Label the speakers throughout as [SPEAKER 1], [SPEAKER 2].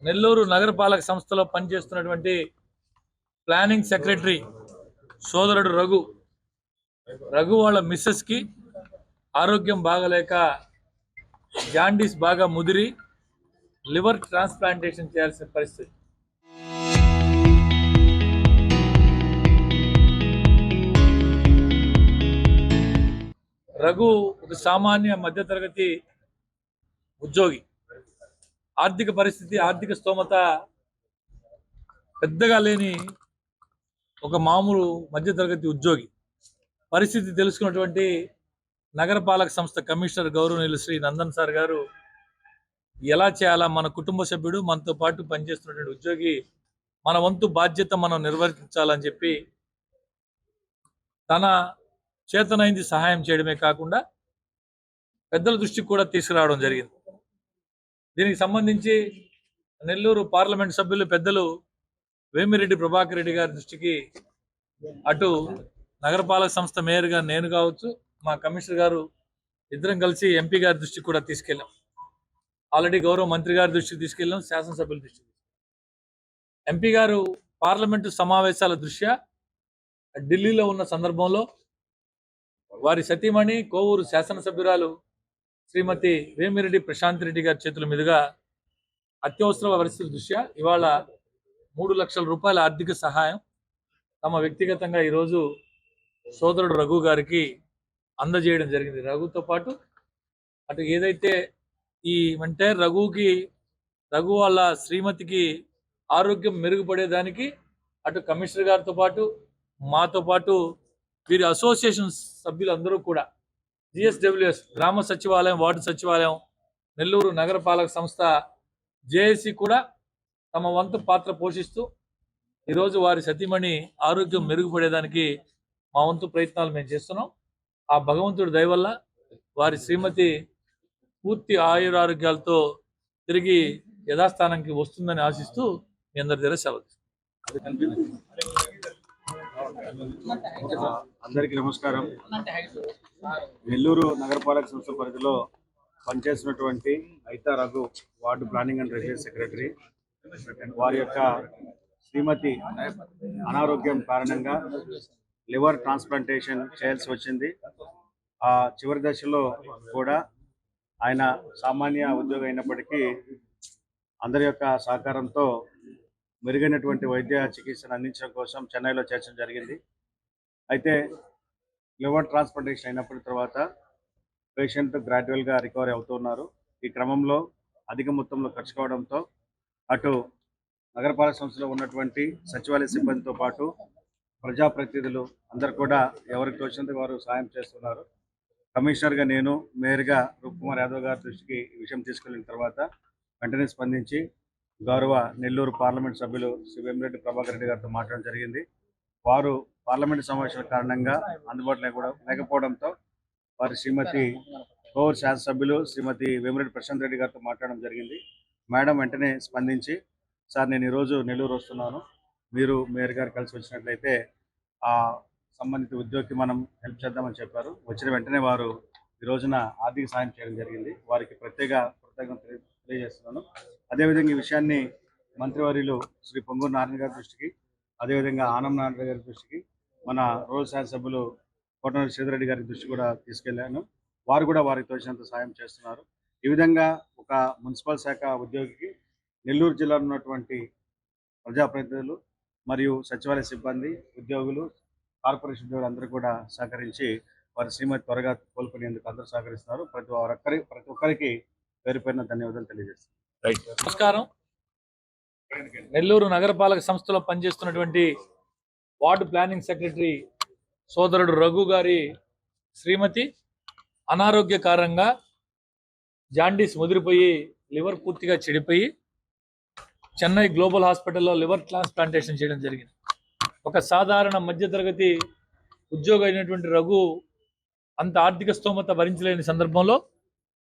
[SPEAKER 1] నెల్లూరు నగరపాలక సంస్థలో పనిచేస్తున్నటువంటి ప్లానింగ్ సెక్రటరీ సోదరుడు రఘు వాళ్ళ మిస్సెస్కి ఆరోగ్యం బాగలేక జాండీస్ బాగా ముదిరి లివర్ ట్రాన్స్ప్లాంటేషన్ చేయాల్సిన పరిస్థితి. రఘు ఒక సామాన్య మధ్యతరగతి ఉద్యోగి. ఆర్థిక పరిస్థితి, ఆర్థిక స్తోమత పెద్దగా లేని ఒక మామూలు మధ్యతరగతి ఉద్యోగి. పరిస్థితి తెలుసుకున్నటువంటి నగరపాలక సంస్థ కమిషనర్ గౌరవనీయులు శ్రీ నందన్ సార్ గారు ఎలా చేయాలా, మన కుటుంబ సభ్యుడు, మనతో పాటు పనిచేస్తున్నటువంటి ఉద్యోగి, మన వంతు బాధ్యత మనం నిర్వర్తించాలని చెప్పి తన చేతనైంది సహాయం చేయడమే కాకుండా పెద్దల దృష్టికి కూడా తీసుకురావడం జరిగింది. దీనికి సంబంధించి నెల్లూరు పార్లమెంట్ సభ్యులు పెద్దలు వేమిరెడ్డి ప్రభాకర్ రెడ్డి గారి దృష్టికి, అటు నగరపాలక సంస్థ మేయర్గా నేను కావచ్చు, మా కమిషనర్ గారు ఇద్దరం కలిసి ఎంపీ గారి దృష్టికి కూడా తీసుకెళ్ళాం. ఆల్రెడీ గౌరవ మంత్రి గారి దృష్టికి తీసుకెళ్ళాం, శాసనసభ్యుల దృష్టికి. ఎంపీ గారు పార్లమెంటు సమావేశాల దృష్ట్యా ఢిల్లీలో ఉన్న సందర్భంలో వారి సతీమణి కోవూరు శాసనసభ్యురాలు శ్రీమతి వేమిరెడ్డి ప్రశాంత్ రెడ్డి గారి చేతుల మీదుగా అత్యవసర పరిస్థితుల దృష్ట్యా ఇవాళ 3 లక్షల రూపాయల ఆర్థిక సహాయం తమ వ్యక్తిగతంగా ఈరోజు సోదరుడు రఘు గారికి అందజేయడం జరిగింది. రఘుతో పాటు అటు ఏదైతే అంటే రఘు వాళ్ళ శ్రీమతికి ఆరోగ్యం మెరుగుపడేదానికి అటు కమిషనర్ గారితో పాటు మాతో పాటు వీరి అసోసియేషన్ సభ్యులందరూ కూడా జిఎస్డబ్ల్యూఎస్ గ్రామ సచివాలయం, వార్డు సచివాలయం, నెల్లూరు నగరపాలక సంస్థ, జేఏసీ కూడా తమ వంతు పాత్ర పోషిస్తూ ఈరోజు వారి సతీమణి ఆరోగ్యం మెరుగుపడేదానికి మా వంతు ప్రయత్నాలు మేము చేస్తున్నాం. ఆ భగవంతుడి దయ వల్ల వారి శ్రీమతి పూర్తి ఆయురారోగ్యాలతో తిరిగి యథాస్థానానికి వస్తుందని ఆశిస్తూ మీ అందరి దగ్గర సెలవు.
[SPEAKER 2] అందరికీ నమస్కారం. నెల్లూరు నగరపాలక సంస్థ పరిధిలో పనిచేస్తున్నటువంటి Aitha Raghu, ward planning and residence secretary, వారి యొక్క శ్రీమతి అనారోగ్యం కారణంగా లివర్ ట్రాన్స్ప్లాంటేషన్ చేయాల్సి వచ్చింది. ఆ చివరి దశలో కూడా ఆయన సామాన్య ఉద్యోగి అయినప్పటికీ అందరి యొక్క సహకారంతో మెరుగైనటువంటి వైద్య చికిత్సను అందించడం కోసం చెన్నైలో చేర్చడం జరిగింది. అయితే లివర్ ట్రాన్స్ప్లాంటేషన్ అయినప్పటి తర్వాత పేషెంట్ గ్రాడ్యువల్గా రికవరీ అవుతున్నారు. ఈ క్రమంలో అధిక మొత్తంలో ఖర్చు కావడంతో అటు నగరపాలక సంస్థలో ఉన్నటువంటి సచివాలయ సిబ్బందితో పాటు ప్రజాప్రతినిధులు అందరు కూడా ఎవరికి తోచినంత వారు సాయం చేస్తున్నారు. కమిషనర్గా నేను, మేయర్గా రూప్కుమార్ యాదవ్ గారి దృష్టికి ఈ విషయం తీసుకెళ్లిన తర్వాత వెంటనే స్పందించి గౌరవ నెల్లూరు పార్లమెంట్ సభ్యులు శ్రీ వేమిరెడ్డి ప్రభాకర్ రెడ్డి గారితో మాట్లాడడం జరిగింది. వారు పార్లమెంటు సమావేశాల కారణంగా అందుబాటులో లేకపోవడంతో వారి శ్రీమతి కోవూరు శాసనసభ్యులు శ్రీమతి వేమిరెడ్డి ప్రశాంత్ రెడ్డి గారితో మాట్లాడడం జరిగింది. మేడం వెంటనే స్పందించి, సార్ నేను ఈరోజు నెల్లూరు వస్తున్నాను, మీరు మేయర్ గారు కలిసి వచ్చినట్లయితే ఆ సంబంధిత ఉద్యోగికి మనం హెల్ప్ చేద్దామని చెప్పారు. వచ్చిన వెంటనే వారు ఈ రోజున ఆర్థిక సాయం చేయడం జరిగింది. వారికి కృతజ్ఞతలు తెలియజేస్తున్నాను. అదేవిధంగా ఈ విషయాన్ని మంత్రివర్యులు శ్రీ పొంగూరు నారాయణ గారి దృష్టికి, అదేవిధంగా ఆనం నారాయణ గారి దృష్టికి, మన రోజు శాసనసభ్యులు కోటనూరి శ్రీధర్ గారి దృష్టి కూడా తీసుకెళ్లాను. వారు కూడా వారికి తోచినంత సాయం చేస్తున్నారు. ఈ విధంగా ఒక మున్సిపల్ శాఖ ఉద్యోగికి నెల్లూరు జిల్లాలో ఉన్నటువంటి ప్రజాప్రతినిధులు మరియు సచివాలయ సిబ్బంది, ఉద్యోగులు, కార్పొరేషన్ ఉద్యోగులు అందరూ కూడా సహకరించి వారి శ్రీమతి త్వరగా కోలుకునేందుకు అందరూ సహకరిస్తున్నారు. ప్రతి ఒక్కరికి పేరు పేరున ధన్యవాదాలు తెలియజేస్తున్నారు.
[SPEAKER 1] నమస్కారం. నెల్లూరు నగరపాలక సంస్థలో పనిచేస్తున్నటువంటి వార్డు ప్లానింగ్ సెక్రటరీ సోదరుడు రఘు గారి శ్రీమతి అనారోగ్య కారణంగా జాండీస్ ముదిరిపోయి లివర్ పూర్తిగా చెడిపోయి చెన్నై గ్లోబల్ హాస్పిటల్లో లివర్ ట్రాన్స్ప్లాంటేషన్ చేయడం జరిగింది. ఒక సాధారణ మధ్యతరగతి ఉద్యోగి అయినటువంటి రఘు అంత ఆర్థిక స్తోమత భరించలేని సందర్భంలో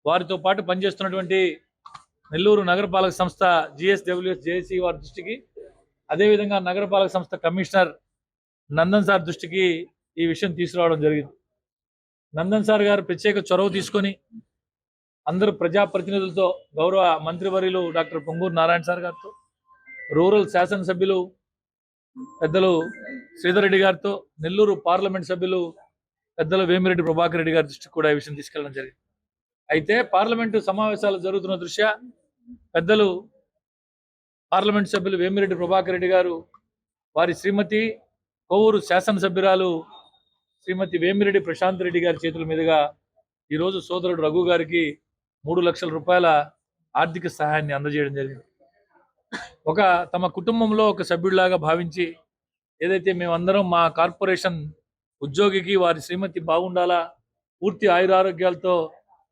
[SPEAKER 1] వారితో పాటు పనిచేస్తున్నటువంటి నెల్లూరు నగరపాలక సంస్థ జిఎస్డబ్ల్యూఎస్ జేఏసీ వారి దృష్టికి, అదేవిధంగా నగరపాలక సంస్థ కమిషనర్ నందన్ సార్ దృష్టికి ఈ విషయం తీసుకురావడం జరిగింది. నందన్ సార్ గారు ప్రత్యేక చొరవ తీసుకొని అందరు ప్రజాప్రతినిధులతో, గౌరవ మంత్రివర్యులు డాక్టర్ పొంగూరు నారాయణ సార్ గారితో, రూరల్ శాసనసభ్యులు పెద్దలు శ్రీధర్ రెడ్డి గారితో, నెల్లూరు పార్లమెంట్ సభ్యులు పెద్దలు వేమిరెడ్డి ప్రభాకర్ రెడ్డి గారి దృష్టికి కూడా ఈ విషయం తీసుకెళ్లడం జరిగింది. అయితే పార్లమెంటు సమావేశాలు జరుగుతున్న దృష్ట్యా పెద్దలు పార్లమెంట్ సభ్యులు వేమిరెడ్డి ప్రభాకర్ రెడ్డి గారు వారి శ్రీమతి కొవ్వూరు శాసనసభ్యురాలు శ్రీమతి వేమిరెడ్డి ప్రశాంత్ రెడ్డి గారి చేతుల మీదుగా ఈరోజు సోదరుడు రఘు గారికి 3 లక్షల రూపాయల ఆర్థిక సహాయాన్ని అందజేయడం జరిగింది. తమ కుటుంబంలో ఒక సభ్యుడిలాగా భావించి, ఏదైతే మేమందరం మా కార్పొరేషన్ ఉద్యోగికి వారి శ్రీమతి బాగుండాలా, పూర్తి ఆయురారోగ్యాలతో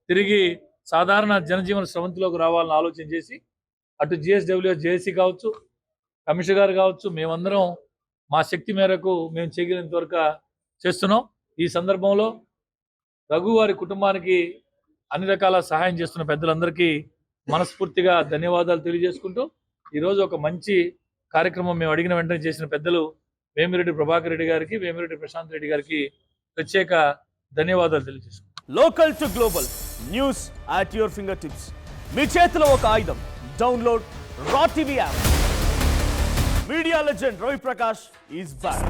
[SPEAKER 1] తిరిగి సాధారణ జనజీవన స్రవంతిలోకి రావాలని ఆలోచన చేసి, అటు జిఎస్డబ్ల్యూఎస్ జేఏసీ కావచ్చు, కమిషనర్ గారు కావచ్చు, మేమందరం మా శక్తి మేరకు మేము చేయగలిగినంత వరకు చేస్తున్నాం. ఈ సందర్భంలో రఘు వారి కుటుంబానికి అన్ని రకాల సహాయం చేస్తున్న పెద్దలందరికీ మనస్ఫూర్తిగా ధన్యవాదాలు తెలియజేసుకుంటూ, ఈరోజు ఒక మంచి కార్యక్రమం మేము అడిగిన వెంటనే చేసిన పెద్దలు వేమిరెడ్డి ప్రభాకర్ రెడ్డి గారికి, వేమిరెడ్డి ప్రశాంత్ రెడ్డి గారికి ప్రత్యేక ధన్యవాదాలు తెలియజేసుకుంటాం.
[SPEAKER 3] Local to global news at your fingertips. మీ చేతిలో ఒక ఆయుధం. Download R TV app. Media legend Ravi Prakash is back.